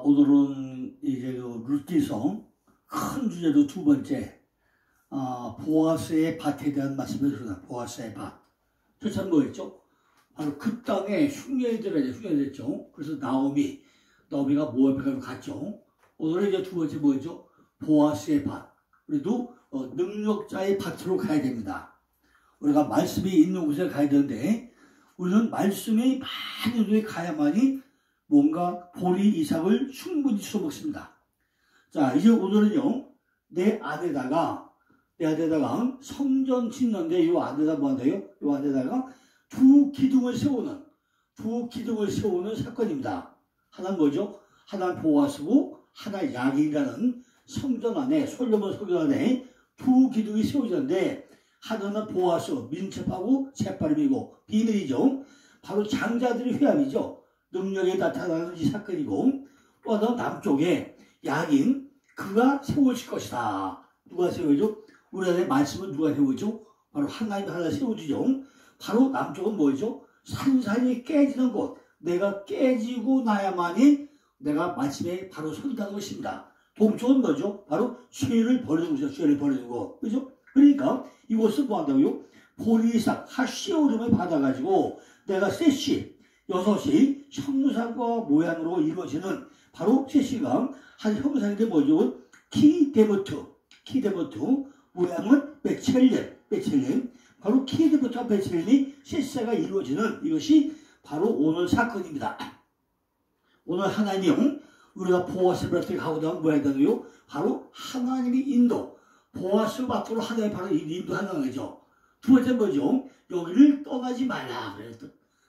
오늘은 이제 그 룻기서 큰 주제로 두 번째, 보아스의 밭에 대한 말씀을 드립니다. 보아스의 밭. 첫째는 뭐였죠? 바로 그 땅에 흉년이 들어야죠. 그래서 나오미가 모압에 갔죠. 오늘은 이제 두 번째 뭐였죠? 보아스의 밭. 우리도 능력자의 밭으로 가야 됩니다. 우리가 말씀이 있는 곳에 가야 되는데, 우리는 말씀이 많은 곳에 가야만이 뭔가 보리 이삭을 충분히 주워먹습니다. 자, 이제 오늘은요, 내 안에다가 성전 짓는데, 이 안에다 뭐 한다요? 이 안에다가 두 기둥을 세우는 사건입니다. 하나는 뭐죠? 하나는 보아스고, 하나 야긴이라는 성전 안에, 솔로몬 성전 안에 두 기둥이 세워졌는데, 하나는 보아스, 민첩하고 새빠름이고 비밀이죠. 바로 장자들의 회합이죠. 능력에 나타나는 이 사건이고, 또 하나는 남쪽에 야긴, 그가 세워질 것이다. 누가 세워죠? 우리 안에 말씀은 누가 세우죠? 바로 하나님 하나 세워주죠. 바로 남쪽은 뭐죠? 산산이 깨지는 곳. 내가 깨지고 나야만이 내가 말씀에 바로 선다는 것입니다. 동쪽은 뭐죠? 바로 죄를 버리는 것이죠. 죄를 버리는 것. 그죠? 그러니까 이곳은 뭐 한다고요? 보리삭 하시오름을 받아가지고 내가 셋이 6이 형상과 모양으로 이루어지는 바로 셋이가 한 형상인데 뭐죠? 키데모트 모양은 베첼렘 바로 키데모트와 베첼렘이 셋세가 이루어지는 이것이 바로 오늘 사건입니다. 오늘 하나님 우리가 보아스 밭에 가고 나면 뭐 해야 되나요? 바로 하나님이 인도 보아스 밭으로 하나님 바로 인도하는 거죠. 두 번째 뭐죠? 여기를 떠나지 말라 그랬죠.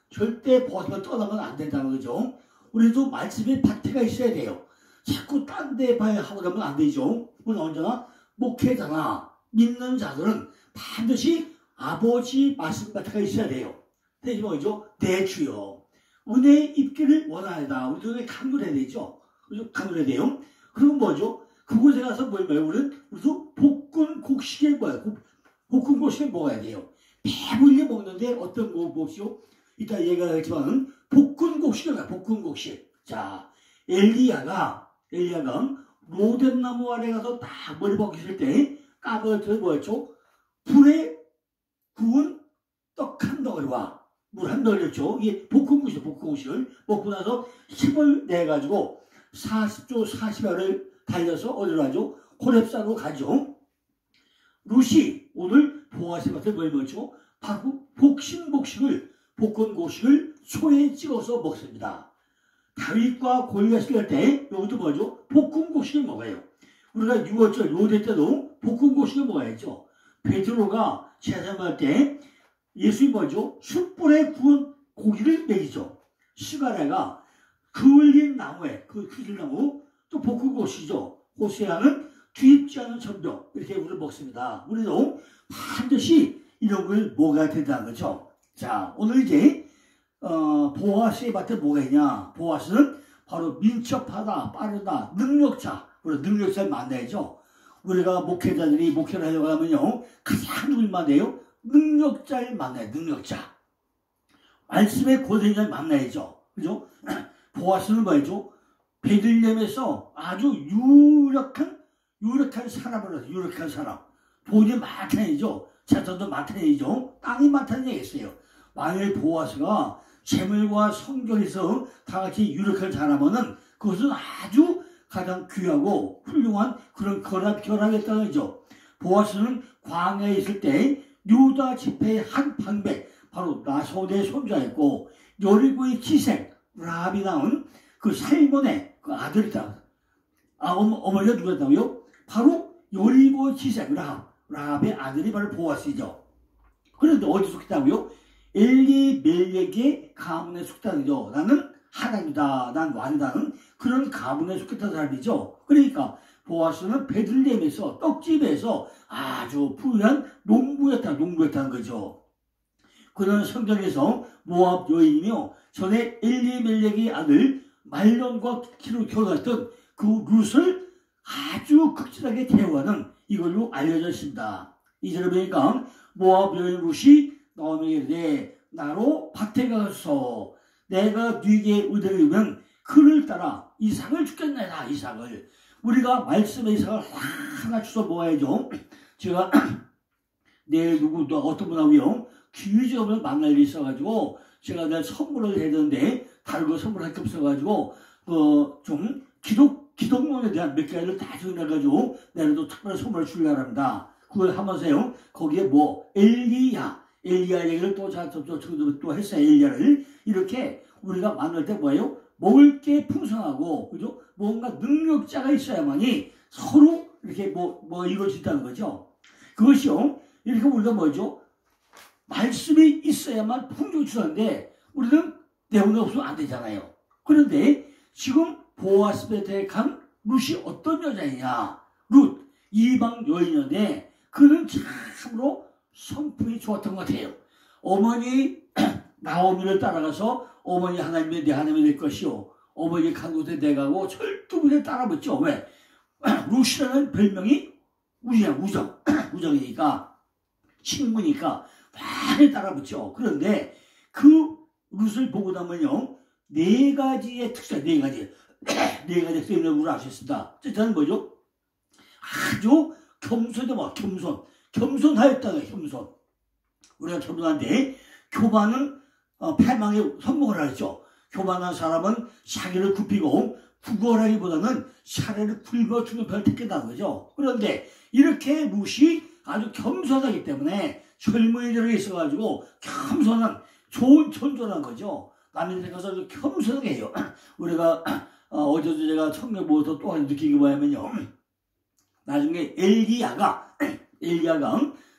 절대 보아스만 떠나면 안 된다는 거죠. 우리도 말씀의 밭에가 있어야 돼요. 자꾸 딴 데 봐야 하고 가면 안 되죠. 우리는 언제나 목회자나 믿는 자들은 반드시 아버지 말씀 밭에가 있어야 돼요. 대신 뭐죠? 내 주여 은혜의 입기를 원하다. 우리도 강조를 해야 되죠. 우리도 강조를 해야 돼요. 그럼 뭐죠? 그곳에 가서 우리도 볶은 곡식에 볶은 곡식에 먹어야 돼요. 배불리 먹는데 어떤 곡식이요? 이따 얘기하겠지만 볶은 곡식이야. 볶은 곡식. 자, 엘리야가 로뎀나무 아래 가서 딱 머리 벗겼을 때 까먹었더니 뭐였죠? 불에 구운 떡 한 덩어리와 물 한 덩어리였죠. 이게 볶은 곡식을 먹고 나서 힘을 내가지고 40조 40여를 달려서 어디로 가죠? 호렙산으로 가죠. 룻이 오늘 보아스 밭에 뭘 먹죠? 바로 볶은 곡식을 소에 찍어서 먹습니다. 다윗과 골리앗을 할 때 여기도 뭐죠? 볶은 곡식을 먹어요. 우리가 6월절 요대 때도 볶은 곡식을 먹어야죠. 베드로가 제사할 때 예수님 뭐죠? 숯불에 구운 고기를 먹이죠. 스가랴가 그을린 나무에 그을린나무 또 볶은 곡식이죠. 호세아는 뒤집지 않은 전병 이렇게 우리를 먹습니다. 우리도 반드시 이런 걸 먹어야 된다는 거죠. 자, 오늘 이제 보아스의 밭에 뭐가 있냐? 보아스는 바로 민첩하다, 빠르다, 능력자. 우리 능력자를 만나야죠. 우리가 목회자들이 목회를 하려고 하면요, 가장 누굴 만나요? 능력자를 만나요. 능력자. 말씀의 고생자를 만나야죠. 그죠? 보아스는 뭐죠? 베들레헴에서 아주 유력한 사람을 유력한 사람. 돈이 많다는 얘기죠. 재산도 많다는 얘기죠. 땅이 많다는 얘기였어요. 만일 보아스가 재물과 성결에서 다 같이 유력한 사람은 그것은 아주 가장 귀하고 훌륭한 그런 결합이었다는 거죠. 보아스는 광야에 있을 때 유다 지파의 한 방백, 바로 나손의 손자였고, 여리고의 기생, 라합이 낳은 그 살몬의 그 아들이다. 어머니가 누구였다고요? 바로 여리고의 기생, 라합의 아들이 바로 보아스이죠. 그런데 어디 속했다고요? 엘리멜렉의 가문에 속했다는 거죠. 나는 하나님이다, 난 왕이다는 그런 가문에 속했던 사람이죠. 그러니까 보아스는 베들레헴에서 떡집에서 아주 부유한 농부였다는 거죠. 그는 성전에서 모압 여인이며 전에 엘리멜렉의 아들 말론과 결혼했던 그 룻을 아주 극진하게 대우하는 이걸로 알려져 있습니다. 이절에 보니까 모압 여인 룻이 나오미에게 이르되 나로 밭에 가서 내가 네게 의뢰를 이루면 그를 따라 이삭을 주겠나이다. 이삭을. 우리가 말씀의 이삭을 하나 주워 모아야죠. 제가 내일 누구도 어떤 분하고요. 귀중을 만날 일이 있어가지고 제가 내일 선물을 해야 되는데 다른 거 선물할 게 없어가지고 좀 기독론에 대한 몇 가지를 다 정리해가지고 내일도 특별한 선물을 주려고 합니다. 그걸 하면서요. 거기에 뭐 엘리야 얘기를 또 했어요. 엘리야를 이렇게 우리가 만날 때 뭐예요? 먹을 게 풍성하고 그죠? 뭔가 능력자가 있어야만이 서로 이렇게 뭐 이루어진다는 거죠. 그것이요. 이렇게 우리가 뭐죠? 말씀이 있어야만 풍족이 주는데 우리는 내용이 없으면 안 되잖아요. 그런데 지금 보아스베트에 간 룻이 어떤 여자이냐? 룻 이방 여인인데 그는 참으로 성품이 좋았던 것 같아요. 어머니 나오미를 따라가서 어머니 하나님의 내 하나님이 될 것이요. 어머니 간 곳에 내가고 철두부에 따라붙죠. 왜? 룻이라는 별명이 우정이니까 친구니까 많이 따라붙죠. 그런데 그 룻을 보고 나면요. 네 가지의 특색, 네 가지 특색을 우리가 아셨습니다. 저는 뭐죠? 아주 겸손하였다는 겸손. 우리가 겸손한데 교만은 패망의 선봉을 하죠. 교만한 사람은 자기를 굽히고 구걸하기보다는 차라리 굶어 죽는 편을 택한다는 거죠. 그런데 이렇게 룻이 아주 겸손하기 때문에 젊은이들에 있어가지고 겸손한 좋은 천조라는 거죠. 남인들 가서 겸손하게 해요. 우리가 어제도 제가 성경 보고서 또 한 느낀 게 뭐냐면요. 나중에 엘리야가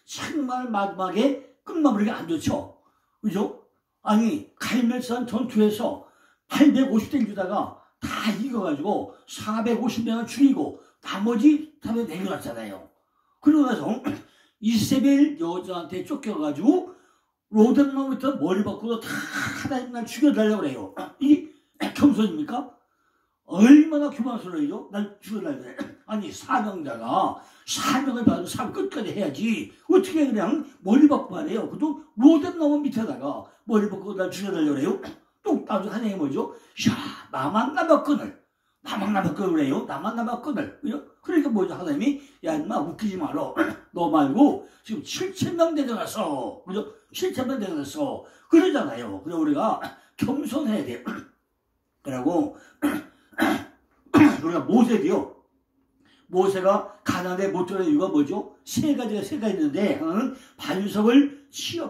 정말 마지막에 끝마무리가 안 좋죠. 그죠? 아니 갈멜산 전투에서 850대 유다가 다 이겨가지고 450명을 죽이고 나머지 다들 내려놨잖아요. 그러고 나서 이세벨 여자한테 쫓겨가지고 로뎀나무부터 머리 박고도 다 하나님 날 죽여달라고 그래요. 이게 겸손입니까? 얼마나 교만스러워요? 날 죽여달라고 그래. 아니 사명자가 사명을 받은 삶 끝까지 해야지 어떻게 그냥 머리 박고 하래요. 그것도 로뎀나무 밑에다가 머리 박고 날 죽여달라고 그래요. 또 나중에 하나님이 뭐죠? 야 나만 남았거늘 그래요. 나만 남았거늘. 그러니까 뭐죠? 하나님이 야 인마 웃기지 마라. 너 말고 지금 7,000명 되어갔어. 그죠? 7,000명 되어갔어. 그러잖아요. 그래서 우리가 겸손해야 돼요. 그리고 우리가 모세가 가나안에 못 들어간 이유가 뭐죠? 세 가지가 있는데 하나는 반석을 치라.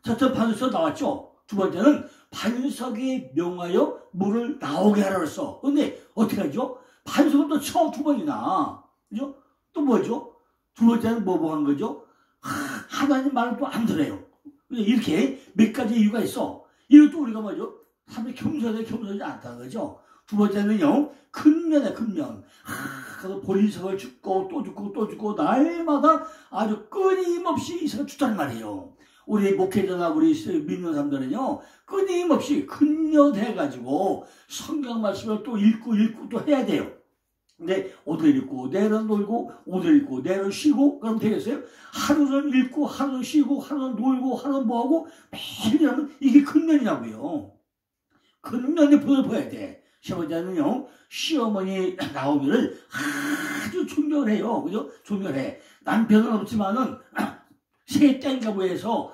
첫째 반석 나왔죠. 두 번째는 반석에 명하여 물을 나오게 하라 그랬어. 근데 어떻게 하죠? 반석은 또 쳐 두 번이나. 그죠? 또 뭐죠? 두 번째는 뭐 한 거죠? 하나님 말을 또 안 들어요. 이렇게 몇 가지 이유가 있어. 이것도 우리가 뭐죠? 사람이 겸손하지 않다는 거죠. 두 번째는요, 근면이야, 근면. 그래서 보리석을 죽고 또 죽고 날마다 아주 끊임없이 이석을 죽단 말이에요. 우리 목회자나 우리 믿는 사람들은요, 끊임없이 근면해가지고 성경 말씀을 또 읽고 또 해야 돼요. 근데 오늘 읽고 내일은 놀고 오늘 읽고 내일은 쉬고 그럼 되겠어요? 하루는 읽고 하루는 쉬고 하루는 놀고 하루는 뭐하고 매일 하면 이게 근면이냐고요. 근면에 불을 보여야 돼. 세 번째는요, 시어머니 나오미를 아주 존경을 해요. 그죠? 존경해. 남편은 없지만은 세 땡가 부에서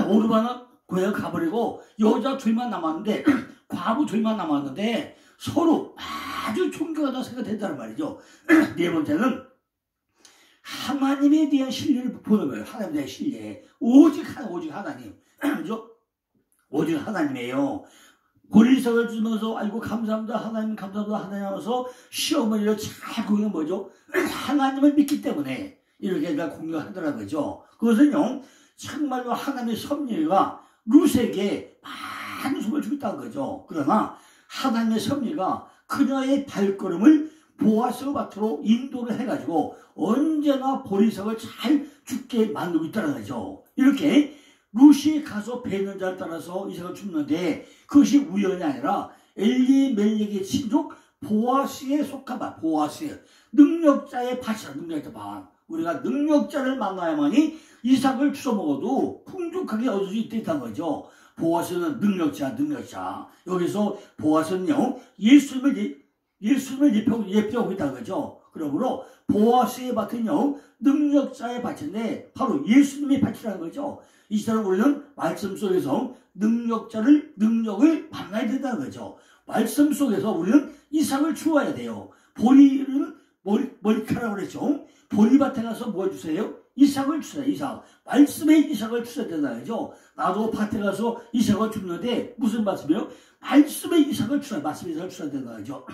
오르바는 고향 가버리고 여자 둘만 남았는데 과부 둘만 남았는데 서로 아주 존경하다 생각된다는 말이죠. 네 번째는 하나님에 대한 신뢰를 보는 거예요. 하나님에 대한 신뢰. 오직 하나님. 그죠? 오직 하나님이에요. 보리석을 주면서 아이고 감사합니다 하나님 하면서 시어머니를 잘 공유한 뭐죠? 하나님을 믿기 때문에 이렇게 공유하더라는 거죠. 그것은요 정말로 하나님의 섭리가 룻에게 많은 숨을 주겠다는 거죠. 그러나 하나님의 섭리가 그녀의 발걸음을 보아스 밭으로 인도를 해가지고 언제나 보리석을 잘 죽게 만들고 있다는 거죠. 이렇게 룻이 가서 뵈는 자를 따라서 이삭을 줍는데 그것이 우연이 아니라 엘리멜렉의 친족 보아스에 속한 보아스 능력자의 밭이라 능력자 밭. 우리가 능력자를 만나야만이 이삭을 주워 먹어도 풍족하게 얻을 수 있다는 거죠. 보아스는 능력자. 여기서 보아스는요, 예수님을 예표하고 있다는 거죠. 그러므로 보아스의 밭은요, 능력자의 밭인데 바로 예수님의 밭이라는 거죠. 이처럼 우리는 말씀 속에서 능력을 만나야 된다는 거죠. 말씀 속에서 우리는 이삭을 주어야 돼요. 보리는 머리카락으로 그랬죠. 보리밭에 가서 뭘 주세요? 이삭을 주세요. 이삭. 말씀의 이삭을 주셔야 된다는 거죠. 나도 밭에 가서 이삭을 줍는데 무슨 말씀이요? 말씀의 이삭을 주셔야, 말씀의 이삭을 주셔야 된다는 거죠.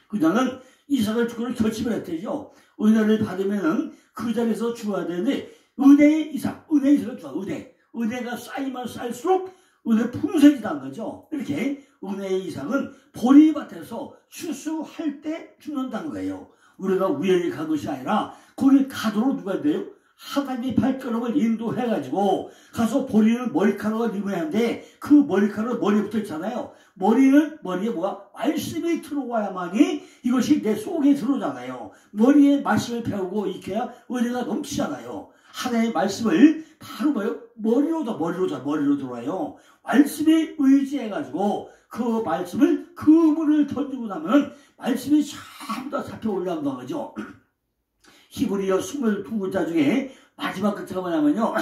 그녀는 이삭을 주기로 결심을 했대죠. 은혜를 받으면은 그 자리에서 주어야 되는데, 은혜의 이삭을 주어, 은혜가 쌓이면 쌓일수록 은혜 풍성해진다는 거죠. 이렇게 은혜의 이삭은 보리밭에서 추수할 때 죽는다는 거예요. 우리가 우연히 간 것이 아니라 거기 가도록 누가 돼요? 하나님의 발걸음을 인도해가지고 가서 보리는 머리카락을 입어야 하는데 그 머리카락은 머리에 붙어 있잖아요. 머리에 뭐가? 말씀이 들어와야만이 이것이 내 속에 들어오잖아요. 머리에 말씀을 배우고 익혀야 은혜가 넘치잖아요. 하나님의 말씀을 바로 뭐요? 머리로 들어와요. 말씀에 의지해가지고 그 말씀을 그물을 던지고 나면 말씀이 전부 다 잡혀 올라온다는 거죠. 히브리어 22글자 중에 마지막 글자가 뭐냐면요.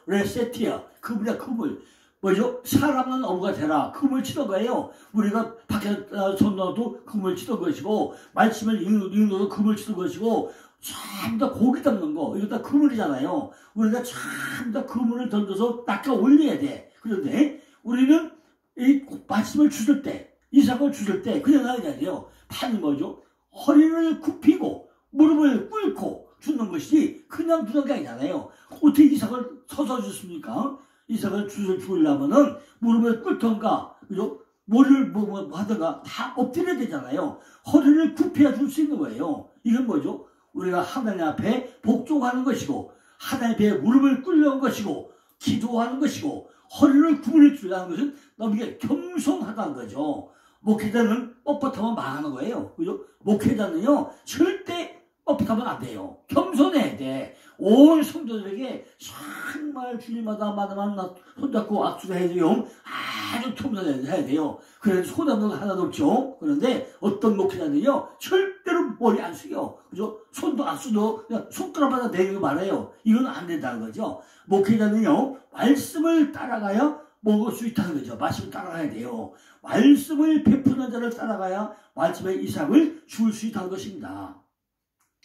레세티아. 그물. 뭐죠? 사람은 어부가 되라. 그물 치던 거예요. 우리가 밖에 손 넣어도 그물 치던 것이고, 말씀을 읽어도 그물 치던 것이고, 전부 다 고기 담는 거. 이거 다 그물이잖아요. 우리가 전부 다 그물을 던져서 낚아 올려야 돼. 그런데 우리는 이 말씀을 주실 때, 이삭을 주실 때, 그냥 나가야 돼요. 판이 뭐죠? 허리를 굽히고, 무릎을 꿇고 주는 것이 그냥 주는 게 아니잖아요. 어떻게 이삭을 서서 주십니까? 이삭을 주려면은 무릎을 꿇던가, 그죠? 머리를 하던가 다 엎드려야 되잖아요. 허리를 굽혀야 줄 수 있는 거예요. 이건 뭐죠? 우리가 하나님 앞에 복종하는 것이고, 하나님 앞에 무릎을 꿇는 것이고, 기도하는 것이고, 허리를 구부려 주려는 것은 너무 겸손하다는 거죠. 목회자는 뻣뻣하면 망하는 거예요. 그죠? 목회자는요, 절대 뻣뻣하면 안 돼요. 겸손해야 돼. 온 성도들에게 정말 주일마다 만나면 손잡고 악수를 해야 돼요. 아주 겸손해야 돼요. 그래서 손 없는 거 하나도 없죠. 그런데 어떤 목회자는요, 절대로 머리 안 숙여. 그죠? 손도 악수도 그냥 손가락마다 내리고 말아요. 이건 안 된다는 거죠. 목회자는요, 말씀을 따라가야 먹을 수 있다는 거죠. 말씀을 따라가야 돼요. 말씀을 베푸는 자를 따라가야 말씀의 이삭을 줄 수 있다는 것입니다.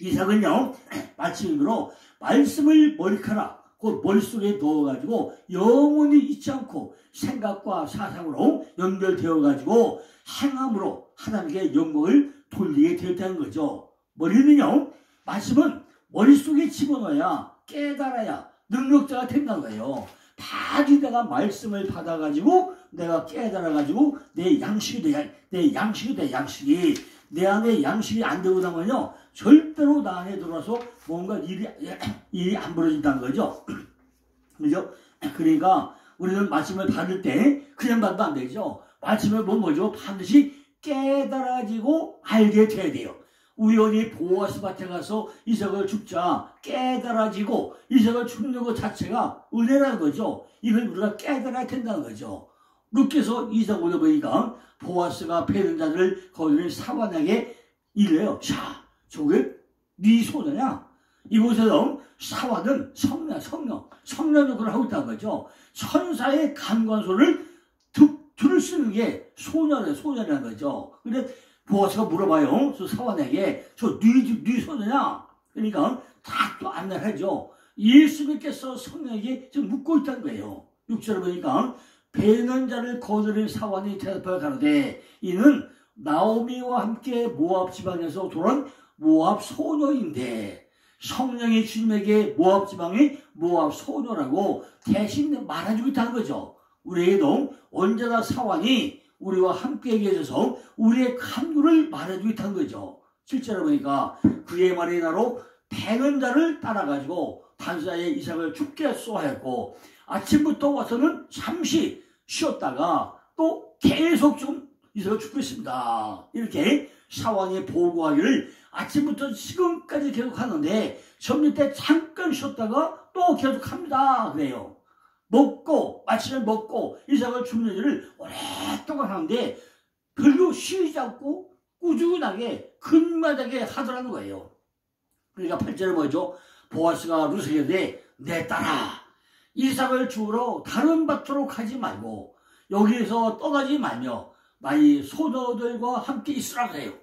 이삭은요, 마침으로 말씀을 머리카락, 그 머릿속에 넣어가지고 영원히 잊지 않고 생각과 사상으로 연결되어가지고 행함으로 하나님께 영광을 돌리게 되었다는 거죠. 머리는요, 말씀은 머릿속에 집어넣어야 깨달아야 능력자가 된다는 거예요. 바지 내가 말씀을 받아가지고 내가 깨달아가지고 내 양식이 내 안에 양식이 안 되고 나면요 절대로 나 안에 들어와서 뭔가 일이 안 벌어진다는 거죠. 그죠? 그러니까 우리는 말씀을 받을 때 그냥 받으면 안 되죠. 말씀을 뭐죠? 반드시 깨달아지고 알게 돼야 돼요. 우연히 보아스 밭에 가서 이삭을 줍자 깨달아지고 이삭을 줍는 것 자체가 은혜라는 거죠. 이걸 우리가 깨달아야 된다는 거죠. 룻께서 이삭 오다 보니까 보아스가 베는 자를 거기를 사환에게 이래요. 자, 저게 네 소녀냐? 이곳에서 사환은 성령 역할을 하고 있다는 거죠. 천사의 간관소를 들을 수 있는 게 소녀라는 거죠. 근데 보아스가 물어봐요. 저 사환에게 네 소녀냐? 그러니까 다 또 안내를 하죠. 예수님께서 성령에게 지금 묻고 있다는 거예요. 6절을 보니까 베는 자를 거느린 사환이 대답하여 가로되 이는 나오미와 함께 모압 지방에서 돌아온 모압 소녀인데 성령이 주님에게 모압 지방의 모압 소녀라고 대신 말해주고 있다는 거죠. 우리에게도 언제나 사환이 우리와 함께 계셔서 우리의 간구를 말해주고 있다는 거죠. 실제로 보니까 그의 말이 나로 베는 자를 따라가지고 단사에 이삭을 죽게 쏘았고 아침부터 와서는 잠시 쉬었다가 또 계속 좀 이삭을 죽고 있습니다. 이렇게 사환이 보고하기를 아침부터 지금까지 계속 하는데 점심 때 잠깐 쉬었다가 또 계속 합니다. 그래요. 먹고 마침을 먹고 이삭을 죽는 일을 오랫동안 하는데 별로 쉬지 않고 꾸준하게 근마하게 하더라는 거예요. 그러니까 8절에 뭐죠? 보아스가 룻에게 이르되 내 딸아 이삭을 주우러 다른 밭으로 가지 말고 여기에서 떠나지 말며 나의 소녀들과 함께 있으라 그래요.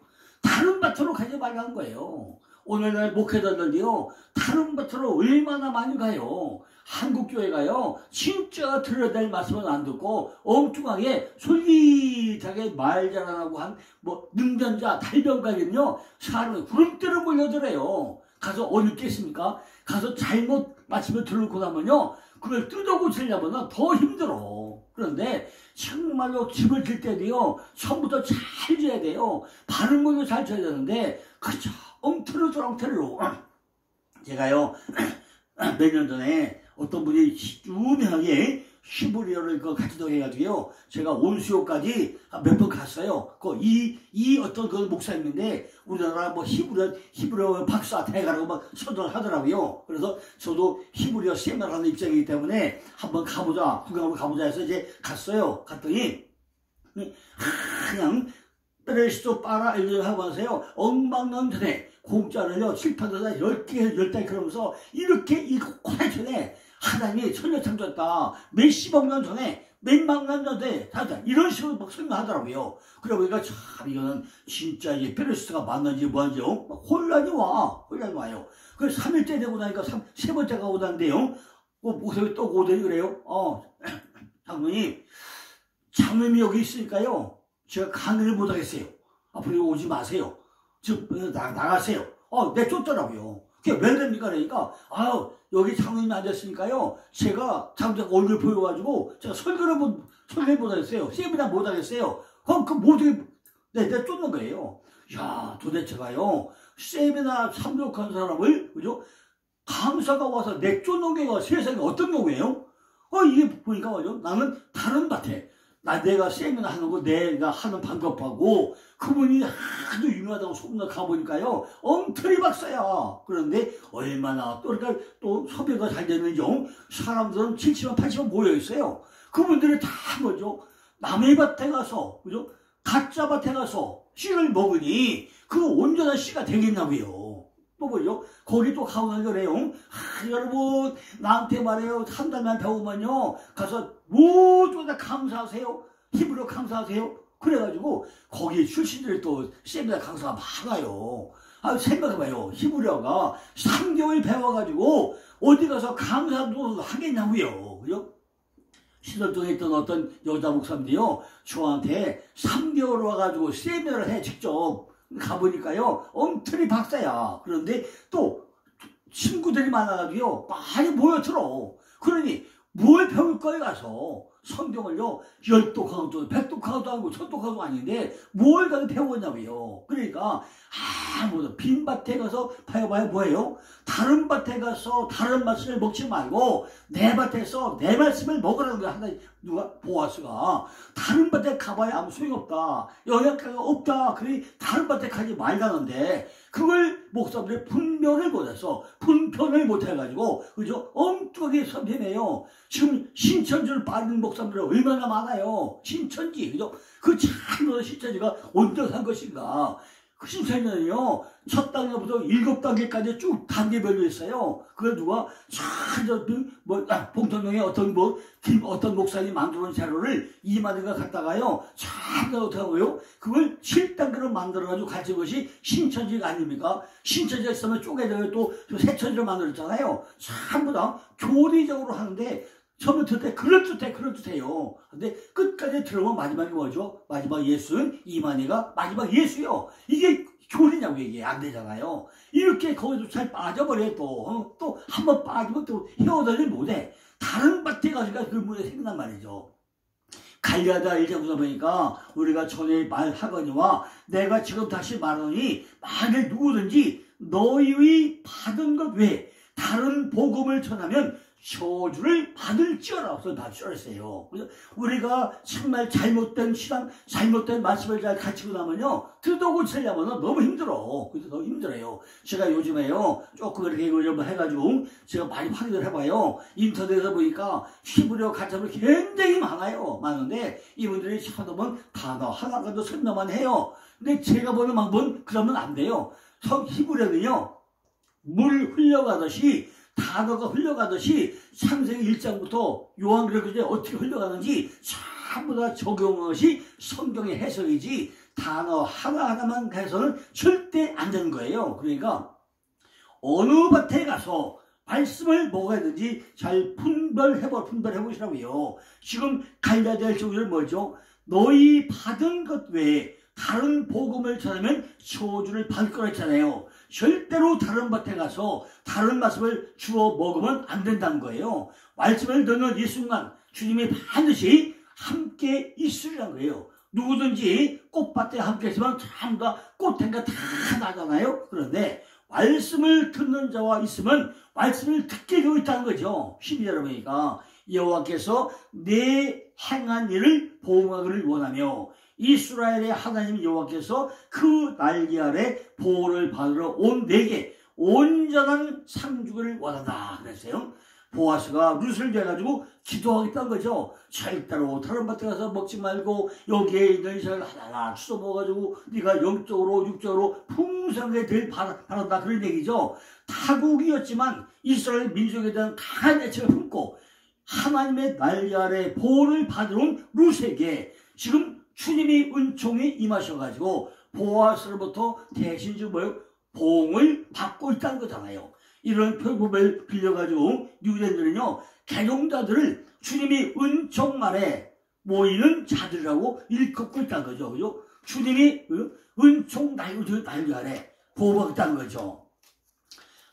다른 밭으로 가지 말라는 거예요. 오늘날 목회자들이요 다른 밭으로 얼마나 많이 가요. 한국교회가요 진짜 들어야 될 말씀은 안 듣고 엉뚱하게 솔깃하게 말 잘하고 한 뭐 능전자 달변가는요 사람을 구름대로 몰려들어요. 가서 어디 있겠습니까? 가서 잘못 말씀을 들고 나면요 그걸 뜯어 고치려면 더 힘들어. 그런데 정말로 집을 질 때도요 처음부터 잘 지어야 돼요. 바른물도 잘 쳐야 되는데 그저 엉터리로 제가요 몇 년 전에 어떤 분이 유명하게 히브리어를 같이 동해가지고요 제가 온수요까지 몇 번 갔어요. 이 어떤 그 목사님인데 우리나라 뭐 히브리어 박사 대가라고 막 선전을 하더라고요. 그래서 저도 히브리어 세미나를 하는 입장이기 때문에 한번 가보자 구경하러 가보자 해서 이제 갔어요. 갔더니 그냥 베레시도 빠라 이렇게 하고 하세요. 엉망난전에 공짜를요 칠판에다 10개 10달 그러면서 이렇게 이 코레천에 하나님이 천년 창조했다. 몇십억 년 전에 몇만 년 전에 이런 식으로 막 설명하더라고요. 그래 보니까 참 이거는 진짜 이제 베레시스가 맞는지 뭐한지 혼란이 와요. 그래서 3일째 되고 나니까 세 번째가 오다는데요. 목사님이 또 오더니 그래요. 장로님이 여기 있으니까요. 제가 강의를 못하겠어요. 앞으로 오지 마세요. 나가세요. 내쫓더라고요. 그게 왜 됩니까? 그러니까, 여기 장로님이 앉았으니까요. 제가 장로님 얼굴 보여가지고, 제가 설교를 못하겠어요. 세미나 못하겠어요. 그럼 모두 내쫓는 거예요. 야, 도대체가요. 세미나 참석한 사람을, 그죠? 강사가 와서 내쫓는 게 세상에 어떤 경우예요? 이게 보니까 뭐죠? 나는 다른 밭에, 내가 세미나 하는 거 내가 하는 방법하고 그분이 아주 유명하다고 소문나 가보니까요 엉터리 박사야. 그런데 얼마나 그러니까 또 섭외가 잘 되는지 사람들은 70만 80만 모여있어요. 그분들이 다 뭐죠? 남의 밭에 가서 그죠? 가짜 밭에 가서 씨를 먹으니 그 온전한 씨가 되겠냐고요. 또 뭐죠? 거기 또 가보면 그래요. 여러분 나한테 말해요. 한 달만 배우면요 가서 모두 다 강사하세요. 히브리어 강사하세요. 그래가지고 거기 출신들이 또 세미나 강사가 많아요. 생각해봐요. 히브리어가 3개월 배워가지고 어디 가서 강사도 하겠냐고요. 그죠? 시설동에 있던 어떤 여자 목사님들이요 저한테 3개월 와가지고 세미나를 해 직접 가보니까요 엉터리 박사야. 그런데 또 친구들이 많아가지고요 많이 모여들어. 그러니 뭘 배울 거에 가서 성경을요 10독하고도 100독하고도 아니고 1000독하고도 아닌데 뭘 가서 배우냐고요. 그러니까 뭐든 빈 밭에 가서 배워봐야 뭐예요? 다른 밭에 가서 다른 말씀을 먹지 말고 내 밭에서 내 말씀을 먹으라는 거야. 누가 보아스가 다른 밭에 가봐야 아무 소용없다. 영향가가 없다. 그러니 다른 밭에 가지 말라는데 그걸 목사들이 분별을 못해서 분편을 못해가지고 그죠? 엉뚱하게 선편해요. 지금 신천지를 빠진 목사들이 얼마나 많아요. 신천지 그죠? 그 참으로 신천지가 온전한 것인가? 그 신천지는요 첫 단계부터 7단계까지 쭉 단계별로 있어요. 그걸 누가 봉천동에 어떤 목사님이 만들어놓은 자료를 이만희가 갖다가요 참 어떻게 하고요 그걸 7단계로 만들어가지고 가진 것이 신천지가 아닙니까? 신천지가 있으면 쪼개져요. 또 새천지로 만들었잖아요. 전부 다 교리적으로 하는데 처음에 들을 때 그럴듯해요. 근데 끝까지 들어보면 마지막이 뭐죠? 마지막 예수는 이만희가 마지막 예수요. 이게 교리냐고 이게 안 되잖아요. 이렇게 거기서 잘 빠져버려요. 또 한 번 빠지면 또 헤어나질 못해. 다른 밭에 가니까 그 문제 생긴단 말이죠. 갈리아다 1장부터 보니까 우리가 전에 말하거니와 내가 지금 다시 말하니 만일 누구든지 너희의 받은 것 외에 다른 복음을 전하면 저주를 받을지어라고 말씀하셨어요. 그래서 우리가 정말 잘못된 신앙, 잘못된 말씀을 잘 가르치고 나면요, 뜯어고치려면 너무 힘들어. 그래서 너무 힘들어요. 제가 요즘에요, 조금 이렇게 이거 좀 해가지고 제가 많이 확인을 해봐요. 인터넷에서 보니까 히브리어 가짜로 굉장히 많아요. 많은데 이분들이 쳐다보면 단어 하나가도 설명만 해요. 근데 제가 보는 방법은 그러면 안 돼요. 히브리어는요, 물 흘려가듯이 단어가 흘러가듯이 창세기 1장부터 요한계시록까지 어떻게 흘러가는지 전부 다 적용한 것이 성경의 해석이지 단어 하나하나만 해서는 절대 안 되는 거예요. 그러니까 어느 밭에 가서 말씀을 먹어야 되는지 잘 분별해보시라고요. 지금 갈라야 될 조율은 뭐죠? 너희 받은 것 외에 다른 복음을 전하면 저주를 받을 거라 했잖아요. 절대로 다른 밭에 가서 다른 말씀을 주워 먹으면 안 된다는 거예요. 말씀을 듣는 이 순간 주님이 반드시 함께 있으리라는 거예요. 누구든지 꽃밭에 함께 있으면 전부 다 꽃향기가 다 나잖아요. 그런데 말씀을 듣는 자와 있으면 말씀을 듣게 되어 있다는 거죠. 12절에 보니까 여호와께서 내 행한 일을 보응하기를 원하며 이스라엘의 하나님 여호와께서 그 날개 아래 보호를 받으러 온 내게 온전한 상주기를 원한다 그랬어요. 보아스가 룻을 대가지고 기도하겠다는 거죠. 절대로 다른 밭에 가서 먹지 말고 여기에 있는 이스라엘 하나하나 주워 먹어가지고 네가 영적으로 육적으로 풍성하게 될 바란다 그런 얘기죠. 타국이었지만 이스라엘 민족에 대한 강한 애착을 품고 하나님의 날개 아래 보호를 받으러 온 룻에게 지금 주님이 은총이 임하셔가지고 보아스로부터 대신 지금 보응을 받고 있다는 거잖아요. 이런 표범을 빌려가지고 유대인들은요, 개종자들을 주님이 은총만에 모이는 자들이라고 일컫고 있다는 거죠. 그죠? 주님이 은총 날개 아래 보호받았다는 거죠.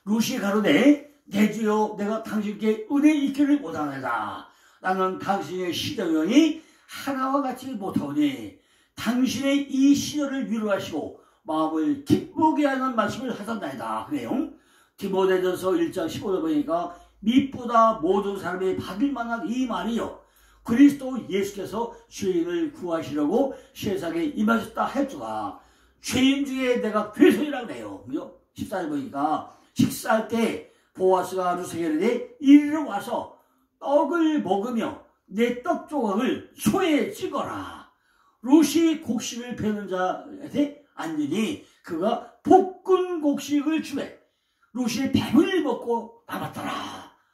룻이 가로되 내 주여 내가 당신께 은혜 있기를 원하노라. 나는 당신의 시정형이 하나와 같이 못하오니 당신의 이 시절을 위로하시고 마음을 기쁘게 하는 말씀을 하셨나이다. 그래요. 디모데전서 1장 15절 보니까 미쁘다 모든 사람이 받을 만한 이 말이요 그리스도 예수께서 죄인을 구하시려고 세상에 임하셨다 했구나. 죄인 중에 내가 괴손이라고 그래요. 14절 보니까 식사할 때 보아스가 룻에게 이르되 이리로 와서 떡을 먹으며 내 떡 조각을 소에 찍어라. 룻이 곡식을 베는 자한테 앉으니 그가 볶은 곡식을 주매 룻이 배불리 먹고 남았더라.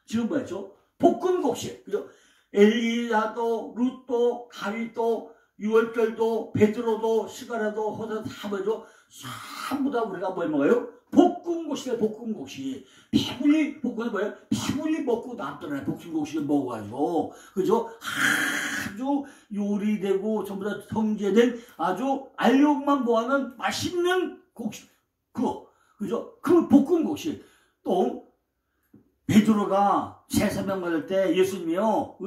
지금 뭐였죠? 볶은 곡식. 그죠? 엘리야도 룻도 가윗도 유월절도 베드로도 스가랴도 호세도 다 뭐죠? 전부 다 우리가 뭘 먹어요? 볶은 곡식이에요. 볶은 곡식. 배불리 볶은 뭐예요? 배불리 먹고 남더라고요. 볶은 곡식을 먹어가지고 그죠? 아주 요리되고 전부 다 정제된 아주 알력만 모아놓은 맛있는 곡식. 그거 그죠? 그 볶은 곡식. 또 베드로가 제사명 받을 때 예수님이요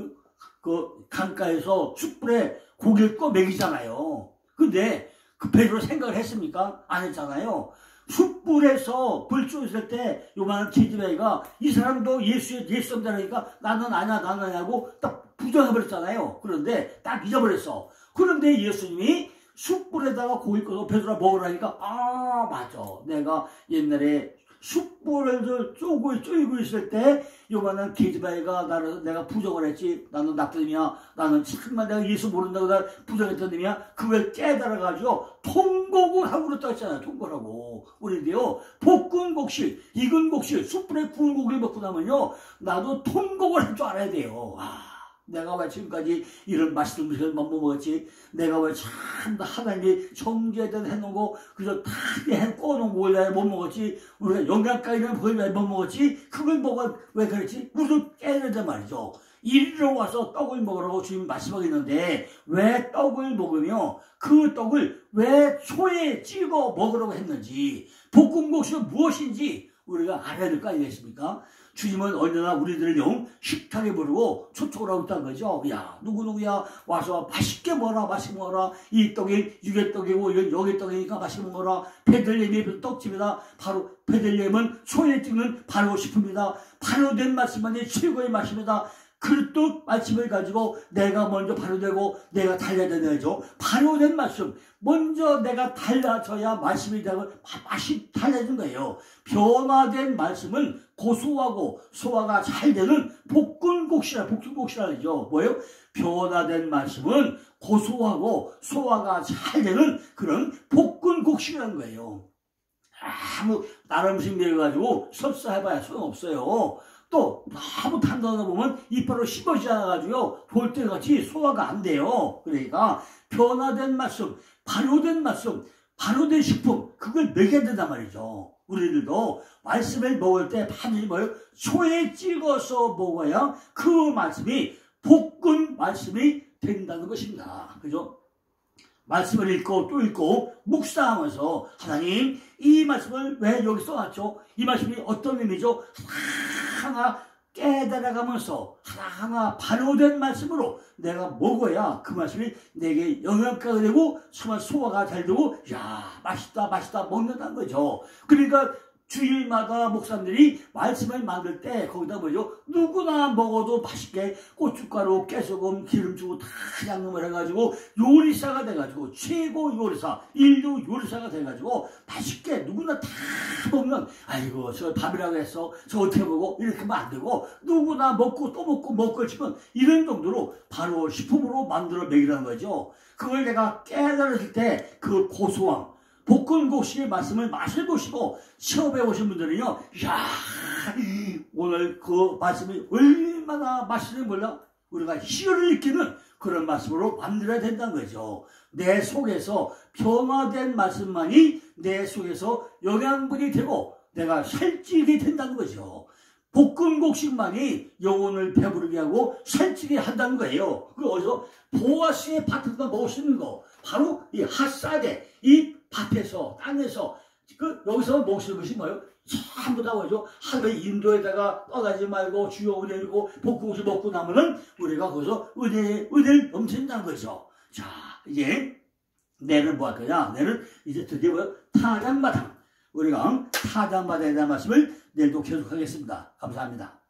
그 강가에서 숯불에 고기를 꺼 먹이잖아요. 근데 그 베드로 생각을 했습니까? 안 했잖아요. 숯불에서 불 쏘있을 때 요만한 계집애가 이 사람도 예수 믿으니까 나는 아니야 나는 아니냐고 딱 부정해버렸잖아요. 그런데 딱 잊어버렸어. 그런데 예수님이 숯불에다가 고기 꺼서 베드로가 먹으라니까 아 맞아 내가 옛날에 숯불을 쪼이고 있을 때 요만한 계집아이가 나를 내가 부정을 했지. 나는 나쁜 놈이야. 나는 정말 내가 예수 모른다고 나 부정했던 놈이야. 그걸 깨달아가지고 통곡을 하고 그랬다고 했잖아요. 통곡하고. 우리도요 볶은 곡식, 익은 곡식, 숯불에 구운 고기를 먹고 나면요 나도 통곡을 할 줄 알아야 돼요. 내가 왜 지금까지 이런 맛있는 음식을 못 먹었지? 내가 왜 참 하나님이 정죄된 해놓은 거 그저 다 꺼놓은 거 왜 못 먹었지? 우리가 영양가있는 걸 왜 못 먹었지? 그걸 먹어 왜 그랬지? 우리도 깨야 된단 말이죠. 이리로 와서 떡을 먹으라고 주님 말씀하겠는데 왜 떡을 먹으며 그 떡을 왜 소에 찍어 먹으라고 했는지 볶음국수는 무엇인지 우리가 알아야 될 거 아니겠습니까? 주님은 언제나 우리들을요 식탁에 부르고 초청을 하고 있다는 거죠. 야 누구누구야 와서 맛있게 먹어라 맛있게 먹어라. 이 떡이 유개떡이고 이건 여개떡이니까 맛있게 먹어라. 베들레헴의 떡집이다. 바로 베들레헴은 소에 찍는 바로 식품이다. 바로 된 말씀만이 최고의 맛입니다. 그릇도 말씀을 가지고 내가 먼저 발효되고 내가 달려야 되는 거죠. 발효된 말씀 먼저 내가 달라져야 말씀이 되고 맛이 달라지는 거예요. 변화된 말씀은 고소하고 소화가 잘 되는 볶음국시라는 거죠. 뭐예요? 변화된 말씀은 고소하고 소화가 잘 되는 그런 볶음국시라는 거예요. 아무 다른 음식 먹여가지고 섭사해봐야 소용없어요. 또 너무 단단하다 보면 이빨로 씹어지지 않아가지고요 볼 때같이 소화가 안 돼요. 그러니까 변화된 말씀, 발효된 말씀, 발효된 식품 그걸 먹여야 된단 말이죠. 우리들도 말씀을 먹을 때 반드시 뭐예요? 소에 찍어서 먹어야 그 말씀이 볶은 말씀이 된다는 것입니다. 그죠? 말씀을 읽고 또 읽고 묵상하면서 하나님 이 말씀을 왜 여기 써놨죠? 이 말씀이 어떤 의미죠? 하나하나 깨달아가면서 하나하나 발효된 말씀으로 내가 먹어야 그 말씀이 내게 영양가가 되고 정말 소화가 잘 되고 야 맛있다 맛있다 먹는다는 거죠. 그러니까 주일마다 목사님들이 말씀을 만들 때 거기다 뭐죠? 누구나 먹어도 맛있게 고춧가루, 깨소금, 기름 주고 다 양념을 해가지고 요리사가 돼가지고 최고 요리사, 인류 요리사가 돼가지고 맛있게 누구나 다 먹는 아이고 저 밥이라고 해서 저 어떻게 먹어? 이렇게 하면 안 되고 누구나 먹고 또 먹고 먹고 싶은 이런 정도로 바로 식품으로 만들어 먹이라는 거죠. 그걸 내가 깨달았을 때 그 고소함 볶음국수의 말씀을 맛을 보시고 시험해 오신 분들은요, 야 오늘 그 말씀이 얼마나 맛있는지 몰라? 우리가 희열을 느끼는 그런 말씀으로 만들어야 된다는 거죠. 내 속에서 변화된 말씀만이 내 속에서 영양분이 되고 내가 살찌게 된다는 거죠. 볶음국식만이 영혼을 배부르게 하고 살찌게 한다는 거예요. 그 어디서 보아스의 밭에서 먹을 수 있는 거 바로 이 핫사데 이 밭에서 땅에서 여기서 먹을 수 있는 것이 뭐예요? 전부 다 뭐죠? 하루에 인도에다가 떠나지 말고 주여 은혜 이고 볶음국수 먹고 나면은 우리가 거기서 은혜를 넘친다는 거죠. 자 이제 내일은 뭐 할 거냐? 내일은 이제 드디어 뭐예요? 타장마당 우리가 타장마당에 대한 말씀을 내일도 계속하겠습니다. 감사합니다.